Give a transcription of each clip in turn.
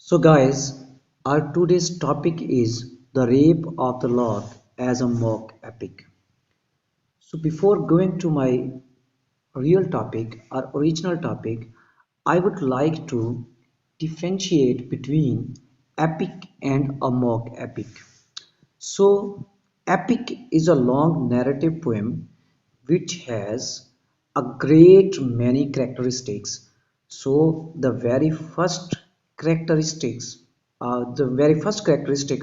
So guys, our today's topic is the rape of the Lord as a mock epic. So before going to my real topic or original topic, I would like to differentiate between epic and a mock epic. So epic is a long narrative poem which has a great many characteristics. So the very first characteristic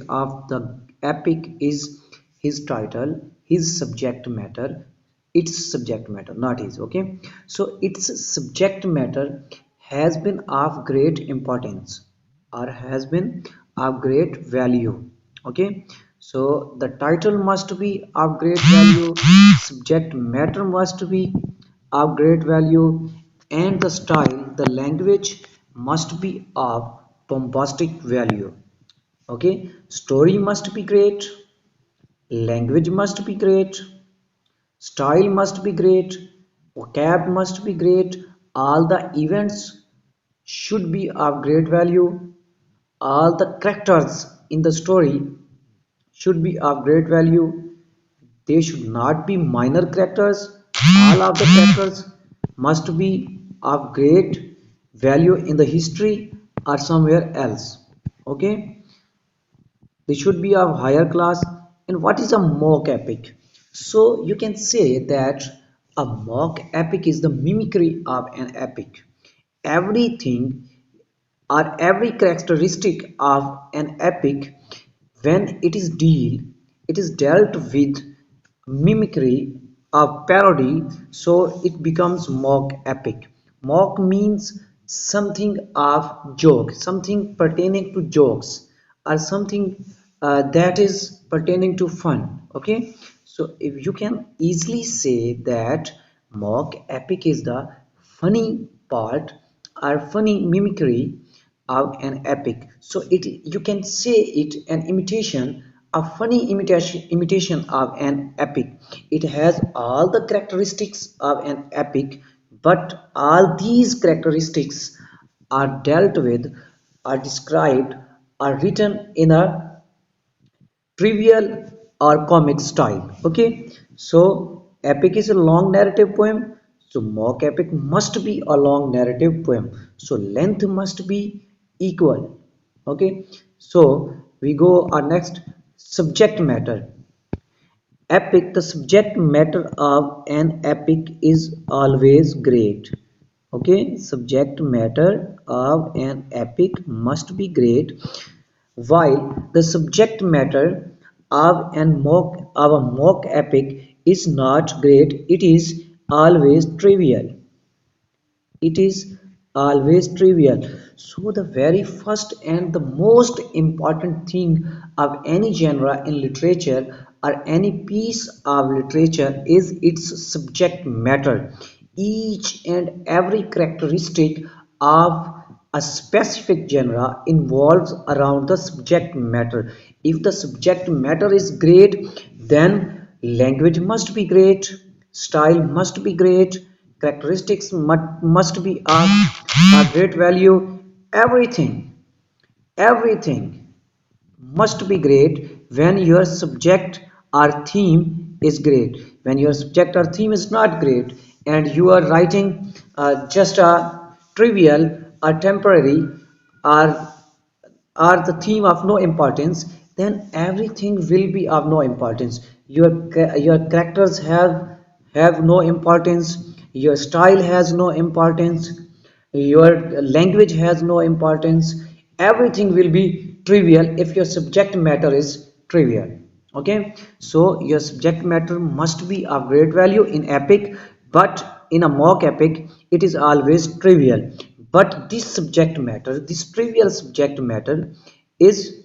of the epic is his title, his subject matter, its subject matter, not his. Okay, so its subject matter has been of great importance or has been of great value. Okay, so the title must be of great value, subject matter must be of great value, and the style, the language must be of bombastic value. Okay, story must be great, language must be great, style must be great, vocab must be great, all the events should be of great value, all the characters in the story should be of great value. They should not be minor characters. All of the characters must be of great value in the history or somewhere else. Okay, they should be of higher class. And what is a mock epic? So you can say that a mock epic is the mimicry of an epic. Everything or every characteristic of an epic, when it is dealt with mimicry or parody, so it becomes mock epic. Mock means something of joke, something pertaining to jokes, or something that is pertaining to fun. Okay, so if you can easily say that mock epic is the funny part or funny mimicry of an epic. So it, you can say it an imitation, a funny imitation of an epic. It has all the characteristics of an epic, but all these characteristics are dealt with, are described, are written in a trivial or comic style. Okay, so epic is a long narrative poem, so mock epic must be a long narrative poem, so length must be equal. Okay, so we go our next, subject matter. Epic, the subject matter of an epic is always great. Okay, subject matter of an epic must be great, while the subject matter of a mock epic is not great, it is always trivial. It is always trivial. So the very first and the most important thing of any genre in literature or any piece of literature is its subject matter. Each and every characteristic of a specific genre involves around the subject matter. If the subject matter is great, then language must be great, style must be great, characteristics must be of a great value. Everything everything must be great when your subject or theme is great. When your subject or theme is not great and you are writing just a trivial or temporary or the theme of no importance, then everything will be of no importance. Your characters have no importance, your style has no importance, your language has no importance. Everything will be trivial if your subject matter is trivial. Okay, so your subject matter must be of great value in epic, but in a mock epic it is always trivial. But this subject matter, this trivial subject matter, is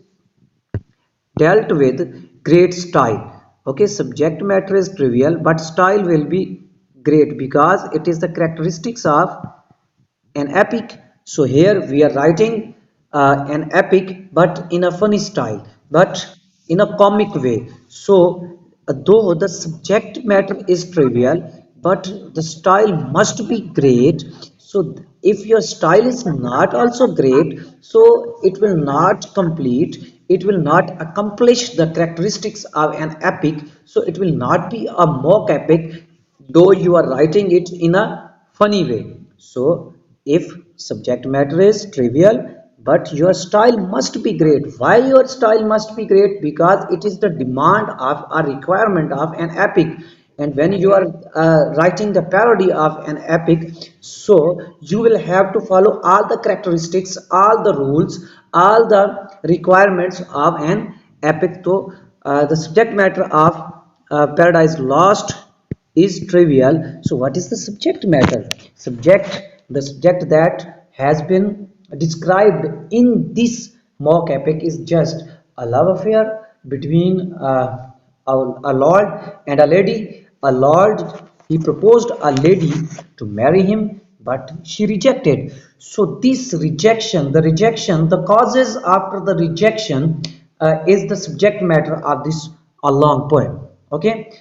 dealt with great style. Okay, subject matter is trivial but style will be great because it is the characteristics of an epic. So here we are writing an epic but in a funny style, but in a comic way. So though the subject matter is trivial, but the style must be great, So if your style is not also great, so it will not complete, it will not accomplish the characteristics of an epic, so it will not be a mock epic, though you are writing it in a funny way. So if subject matter is trivial, but your style must be great. Why your style must be great? Because it is the demand of a requirement of an epic. And when you are writing the parody of an epic, so you will have to follow all the characteristics, all the rules, all the requirements of an epic. So the subject matter of Paradise Lost is trivial. So what is the subject matter? The subject that has been described in this mock epic is just a love affair between a lord and a lady. A lord, he proposed a lady to marry him, but she rejected. So this rejection, the causes after the rejection is the subject matter of this a long poem. Okay,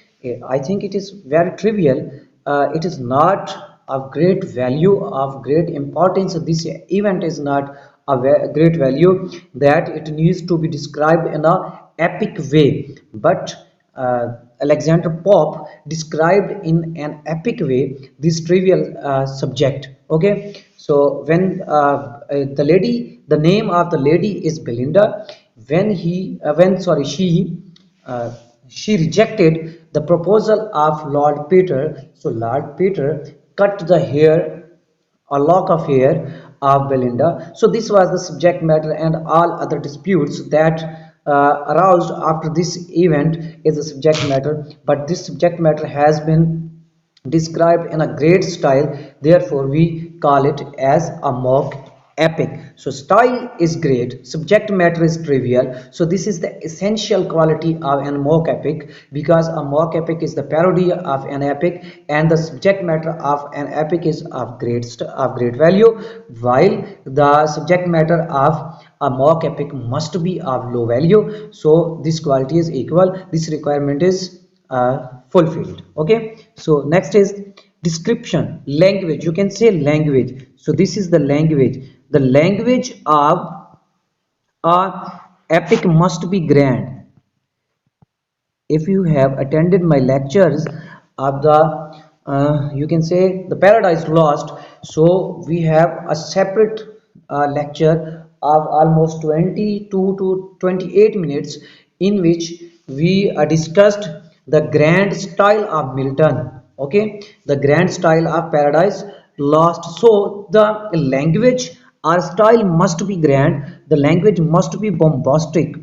I think it is very trivial. It is not of great value, of great importance. This event is not a great value that it needs to be described in a epic way. But Alexander Pope described in an epic way this trivial subject. Okay, so when the name of the lady is Belinda. When sorry, uh, she rejected the proposal of Lord Peter. So Lord Peter cut the hair, a lock of hair of Belinda. So this was the subject matter, and all other disputes that aroused after this event is the subject matter. But this subject matter has been described in a great style, therefore we call it as a mock epic. So style is great, subject matter is trivial. So this is the essential quality of an mock epic, because a mock epic is the parody of an epic, and the subject matter of an epic is of great value, while the subject matter of a mock epic must be of low value. So this quality is equal, this requirement is fulfilled. Okay, so next is description, language. You can say language. So this is the language. The language of a epic must be grand. If you have attended my lectures of the you can say the Paradise Lost, so we have a separate lecture of almost 22 to 28 minutes, in which we discussed the grand style of Milton. Okay, the grand style of Paradise Lost. So the language or style must be grand, the language must be bombastic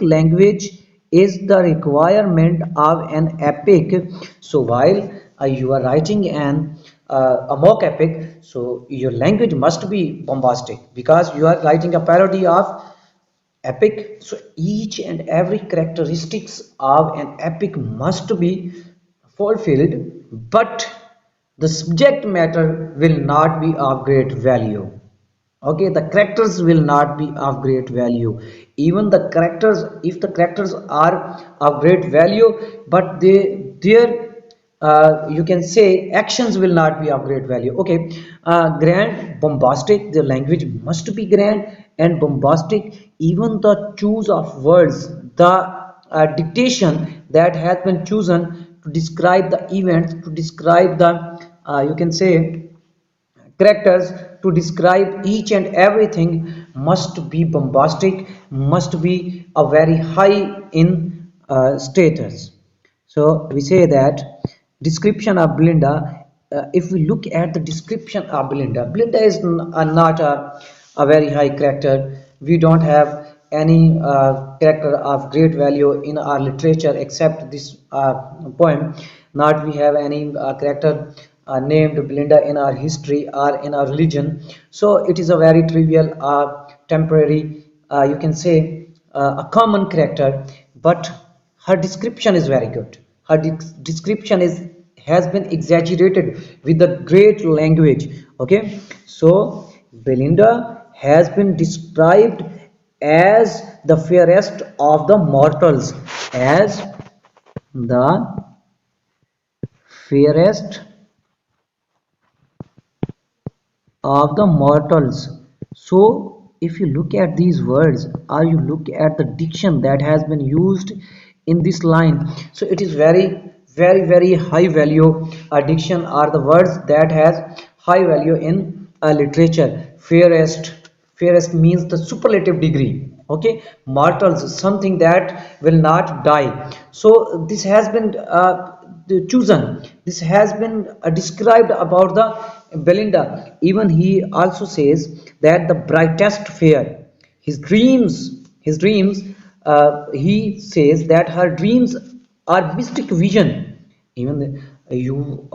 language is the requirement of an epic. So while you are writing a mock epic, so your language must be bombastic, because you are writing a parody of epic. So each and every characteristics of an epic must be fulfilled, but the subject matter will not be of great value. Okay, the characters will not be of great value. Even the characters, if the characters are of great value, but their you can say actions will not be of great value. Okay, grand, bombastic, the language must be grand and bombastic. Even the choose of words, the dictation that has been chosen to describe the event, to describe the you can say characters, to describe each and everything must be bombastic, must be a very high in status. So we say that description of Belinda, if we look at the description of Belinda is not a very high character. We don't have any character of great value in our literature except this poem. Not we have any character named Belinda in our history or in our religion. So it is a very trivial, temporary, you can say a common character, but her description is very good. Her description is has been exaggerated with the great language. Okay, so Belinda has been described as the fairest of the mortals, as the fairest of the mortals. So, if you look at these words, or you look at the diction that has been used in this line, so it is very high value diction are the words that has high value in literature. Fairest means the superlative degree. Okay, mortals, something that will not die. So this has been chosen. This has been described about the Belinda. Even he also says that the brightest fair. His dreams. He says that her dreams are mystic vision. Even you,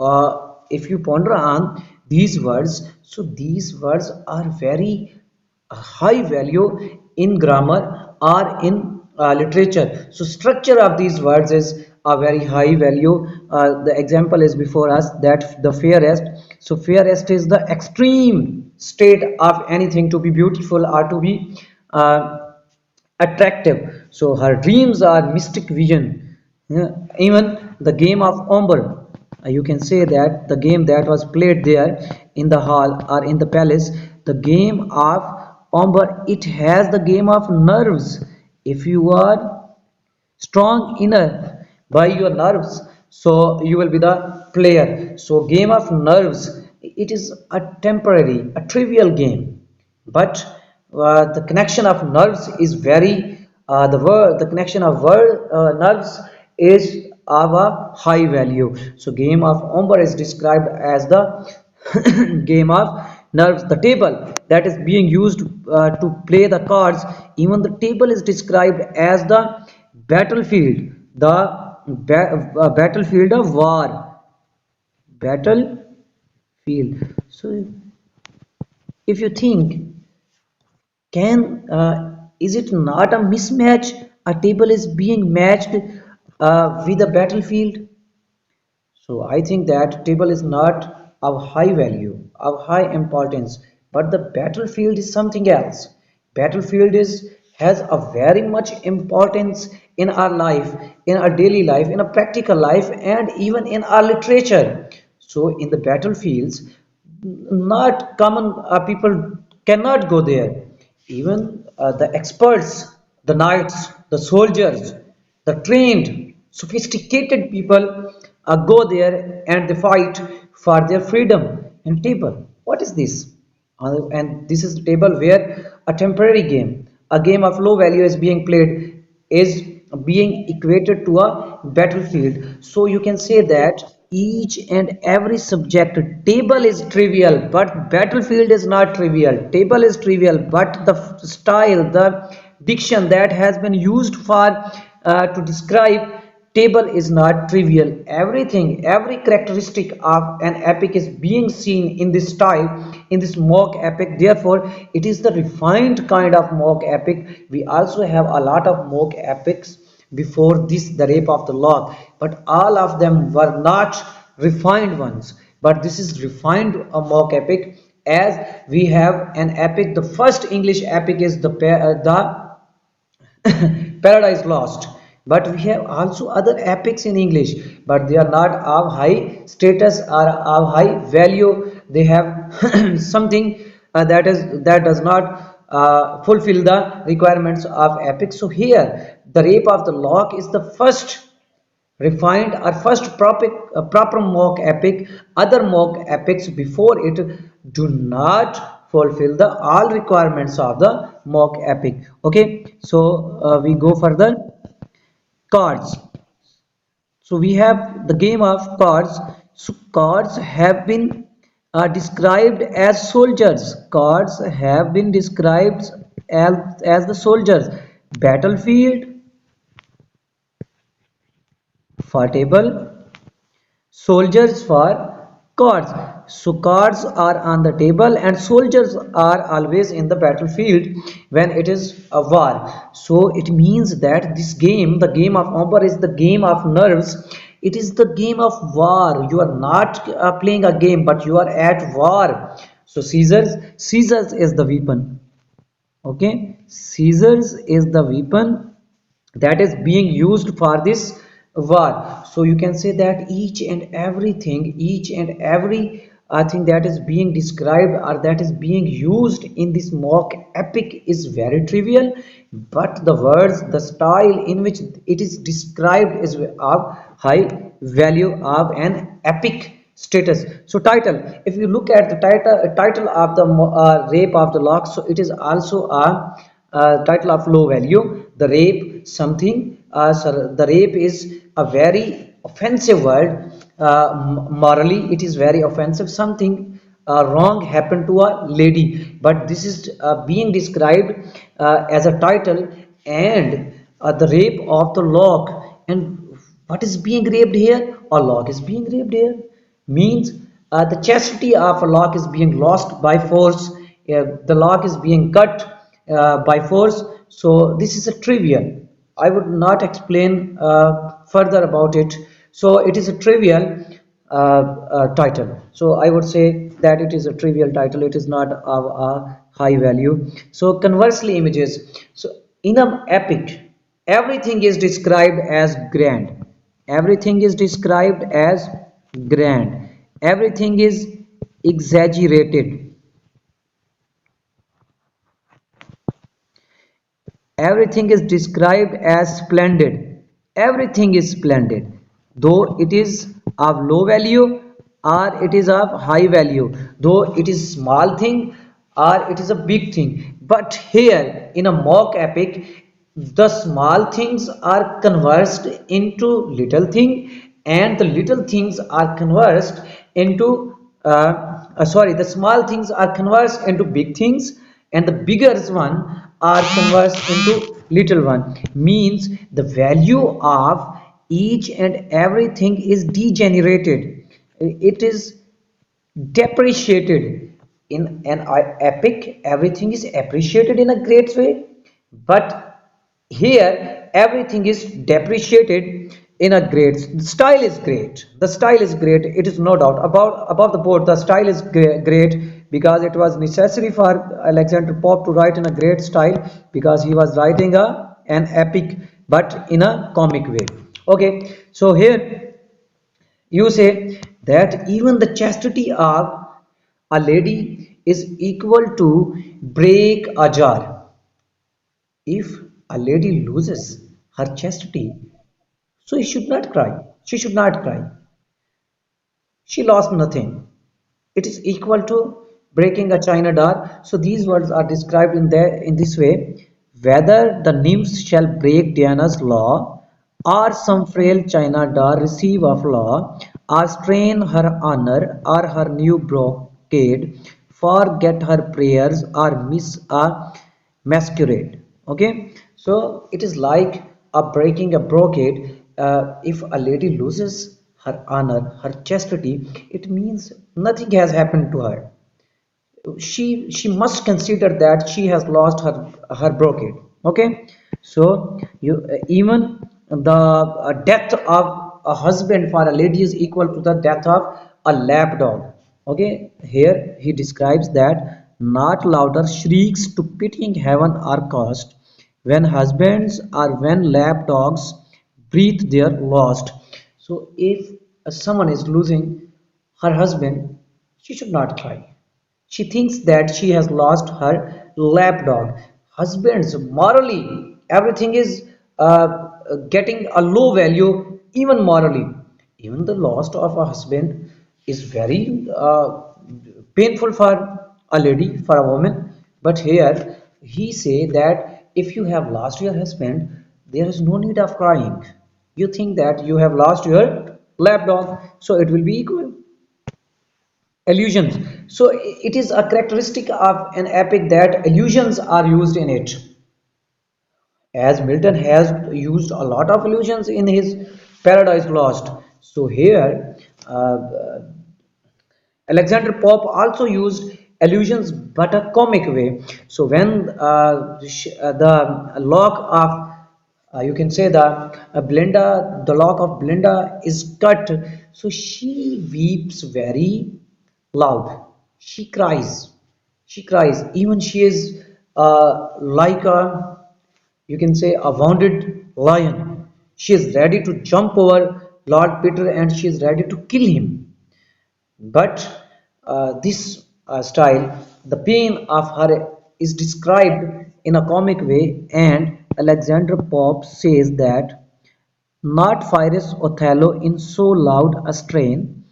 if you ponder on these words, so these words are very high value in grammar or in literature. So structure of these words is a very high value. The example is before us that the fairest. So fairest is the extreme state of anything to be beautiful or to be attractive. So her dreams are mystic vision. Yeah, even the game of Umber, you can say that the game that was played there in the hall or in the palace, the game of Umber, it has the game of nerves. If you are strong enough by your nerves, so you will be the player. So game of nerves, it is a temporary, a trivial game, but the connection of nerves is very the connection of nerves is of a high value. So game of umber is described as the game of nerves. The table that is being used to play the cards, even the table is described as the battlefield, the battlefield of war, battlefield. So if you think, can is it not a mismatch? A table is being matched with a battlefield. So I think that table is not of high value, of high importance, but the battlefield is something else. Battlefield is has a very much importance in our life, in our daily life, in a practical life, and even in our literature. So in the battlefields, not common people cannot go there. Even the experts, the knights, the soldiers, the trained, sophisticated people go there and they fight for their freedom. And table, what is this? And this is the table where a temporary game, a game of low value is being played, is being equated to a battlefield. So you can say that each and every subject, table is trivial, but battlefield is not trivial. Table is trivial, but the style, the diction that has been used for to describe table is not trivial. Everything, every characteristic of an epic is being seen in this style, in this mock epic. Therefore it is the refined kind of mock epic. We also have a lot of mock epics before this, the rape of the lock, but all of them were not refined ones. But this is refined a mock epic, as we have an epic. The first English epic is the Paradise Lost. But we have also other epics in English, but they are not of high status or of high value. They have something that does not fulfill the requirements of epic. So here, the rape of the lock is the first refined or first proper mock epic. Other mock epics before it do not fulfill the all requirements of the mock epic. Okay, so we go further. Cards. So we have the game of cards. So cards have been described as soldiers. Cards have been described as the soldiers. Battlefield for table, soldiers for cards. So cards are on the table and soldiers are always in the battlefield when it is a war. So it means that this game, the game of umber, is the game of nerves. It is the game of war. You are not playing a game, but you are at war. So scissors is the weapon. Okay, scissors is the weapon that is being used for this war. So you can say that each and everything, each and every I think that is being described or that is being used in this mock epic is very trivial, but the words, the style in which it is described is of high value of an epic status. So title, if you look at the title of the rape of the lock, so it is also a title of low value. The rape something, the rape is a very offensive word. Morally it is very offensive, something wrong happened to a lady, but this is being described as a title. And the rape of the lock, and what is being raped here? A lock is being raped here, means the chastity of a lock is being lost by force. The lock is being cut by force. So this is a trivial. I would not explain further about it. So it is a trivial title. So I would say that it is a trivial title. It is not of a high value. So conversely, images. So in an epic, everything is described as grand. Everything is described as grand. Everything is exaggerated. Everything is described as splendid. Everything is splendid, though it is of low value or it is of high value, though it is small thing or it is a big thing. But here in a mock epic, the small things are conversed into little thing, and the little things are conversed into the small things are conversed into big things, and the bigger one are conversed into little one. Means the value of each and everything is degenerated, it is depreciated. In an epic, everything is appreciated in a great way, but here everything is depreciated in a great. The style is great, the style is great, it is no doubt about the board. The style is great because it was necessary for Alexander Pope to write in a great style, because he was writing an epic but in a comic way. Okay, so here you say that even the chastity of a lady is equal to break a jar. If a lady loses her chastity, so she should not cry. She should not cry. She lost nothing. It is equal to breaking a china jar. So these words are described in this way. Whether the nymphs shall break Diana's law, or some frail china jar receive of law, or strain her honor, or her new brocade, forget her prayers, or miss a masquerade. Okay, so it is like a breaking a brocade. If a lady loses her honor, her chastity, it means nothing has happened to her. She must consider that she has lost her brocade. Okay, so you even the death of a husband for a lady is equal to the death of a lap dog. Okay, here he describes that not louder shrieks to pitying heaven are caused when husbands or when lap dogs breathe their lost. So if someone is losing her husband, she should not cry. She thinks that she has lost her lapdog. Husbands, morally, everything is getting a low value, even morally. Even the loss of a husband is very painful for a lady, for a woman. But here he say that if you have lost your husband, there is no need of crying. You think that you have lost your lapdog, so it will be equal. Allusions. So it is a characteristic of an epic that allusions are used in it. As Milton has used a lot of allusions in his Paradise Lost. So here Alexander Pope also used allusions but a comic way. So when the lock of you can say the Belinda, the lock of Belinda is cut, so she weeps very loud. She cries. She cries. Even she is like a, you can say, a wounded lion. She is ready to jump over Lord Peter and she is ready to kill him. But this style, the pain of her is described in a comic way, and Alexander Pope says that not fires Othello in so loud a strain,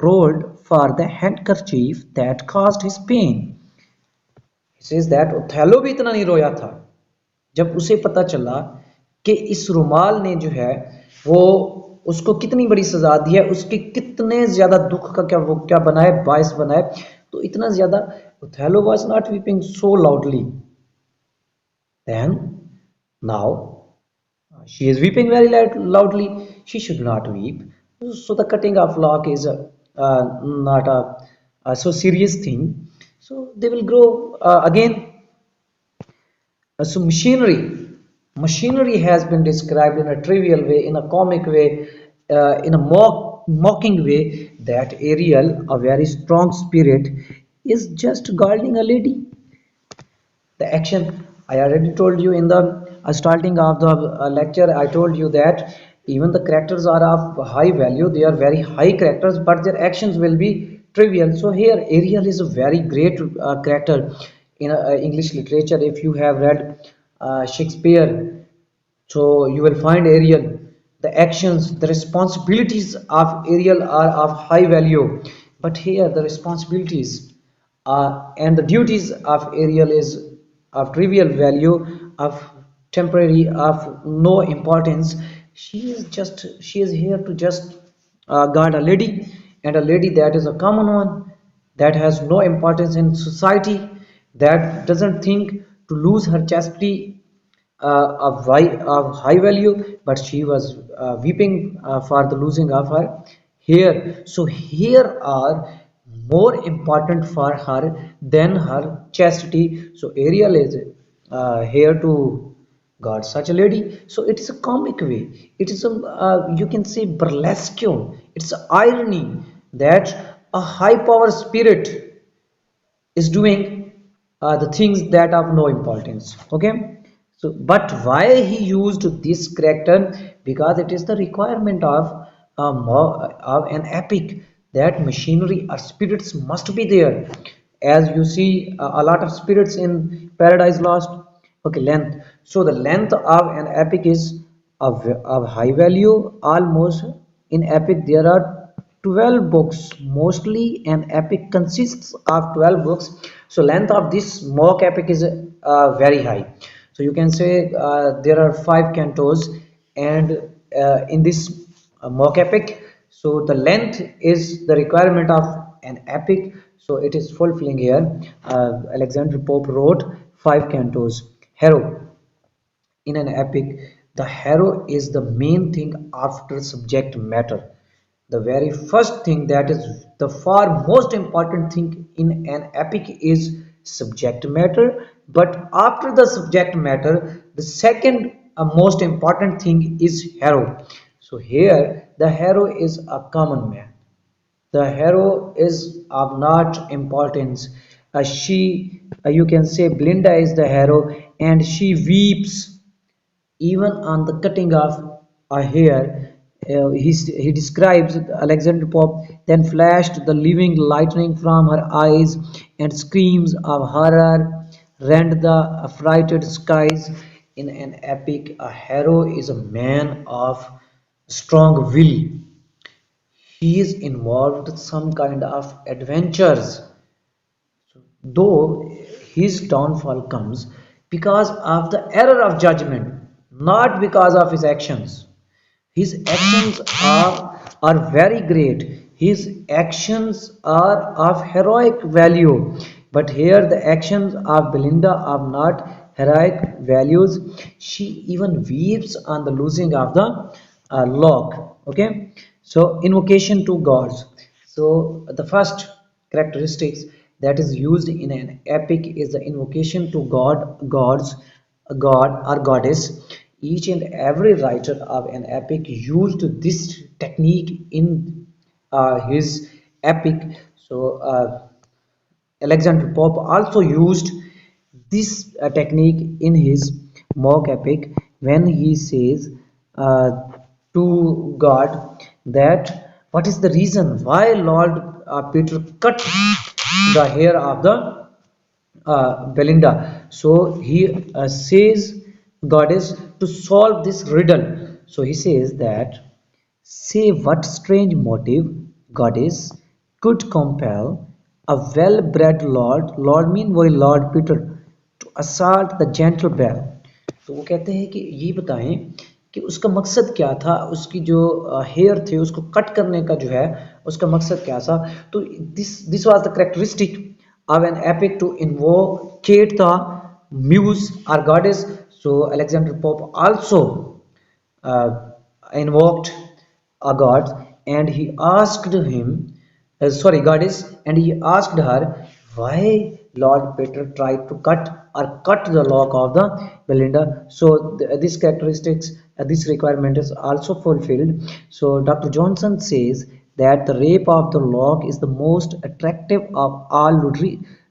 rolled for the handkerchief that caused his pain. He says that Othello भी इतना नहीं रोया था जब उसे पता चला कि इस रुमाल ने जो है वो उसको कितनी बड़ी सजा दी है, उसके कितने ज्यादा दुख का क्या वो क्या बनाए बायस बनाए, तो इतना ज्यादा Othello was not weeping so loudly. Then now she is weeping very loudly. She should not weep. So the cutting of lock is not a so serious thing. So they will grow again. So machinery has been described in a trivial way, in a comic way, in a mocking way, that Ariel, a very strong spirit, is just guarding a lady. The action, I already told you in the starting of the lecture, I told you that even the characters are of high value, they are very high characters, but their actions will be trivial. So here Ariel is a very great character in English literature. If you have read Shakespeare, so you will find Ariel, the actions, the responsibilities of Ariel are of high value, but here the responsibilities and the duties of Ariel is of trivial value, of temporary, of no importance. She is here to just guard a lady, and a lady that is a common one, that has no importance in society, that doesn't think to lose her chastity of high value, but she was weeping for the losing of her hair. So here are more important for her than her chastity. So Ariel is here to guard such a lady. So it is a comic way. It is a you can say burlesque. It's irony that a high power spirit is doing the things that have no importance. Okay, so but why he used this character? Because it is the requirement of an epic, that machinery or spirits must be there. As you see a lot of spirits in Paradise Lost. Okay, length, so the length of an epic is of high value. Almost in epic there are 12 books. Mostly an epic consists of 12 books, so length of this mock epic is very high. So you can say there are 5 cantos, and in this mock epic, so the length is the requirement of an epic, so it is fulfilling here. Alexander Pope wrote 5 cantos. Hero, in an epic, the hero is the main thing after subject matter. The very first thing, that is the far most important thing in an epic, is subject matter. But after the subject matter, the second most important thing is hero. So here the hero is a common man. The hero is of not importance. You can say Belinda is the hero, and she weeps even on the cutting of a hair. He describes Alexander Pope then flashed the living lightning from her eyes, and screams of horror rend the affrighted skies. In an epic, a hero is a man of strong will. He is involved some kind of adventures, though his downfall comes because of the error of judgment, not because of his actions. His actions are very great. His actions are of heroic value. But here the actions of Belinda are not heroic values. She even weeps on the losing of the lock. Okay. So invocation to gods. So the first characteristics that is used in an epic is the invocation to gods, god or goddess. Each and every writer of an epic used this technique in his epic. So Alexander Pope also used this technique in his mock epic, when he says uh, to God that what is the reason why Lord Peter cut the hair of the Belinda. So he says goddess to solve this riddle. So he says that say what strange motive, goddess, could compel a well-bred lord, lord mean वही lord Peter, to assault the gentle belle. तो वो कहते हैं कि ये बताएं कि उसका मकसद क्या था, उसकी जो हेयर थे उसको कट करने का जो है उसका मकसद क्या था. तो this was the characteristic of an epic to invocate the muse or goddess. So Alexander Pope also uh, invoked a god, and he asked him, sorry, goddess, and he asked her why Lord Peter tried to cut the lock of the Belinda. So these characteristics, this requirement is also fulfilled. So Dr. Johnson says that the rape of the lock is the most attractive of all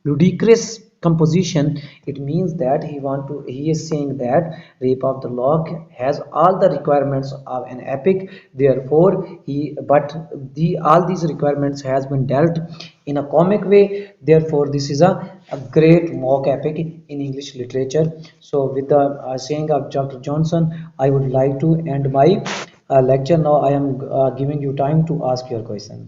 ludicrous composition. It means that he is saying that rape of the lock has all the requirements of an epic, therefore the all these requirements has been dealt in a comic way, therefore this is a great mock epic in English literature. So with the saying of Dr. Johnson, I would like to end my lecture. Now I am giving you time to ask your questions.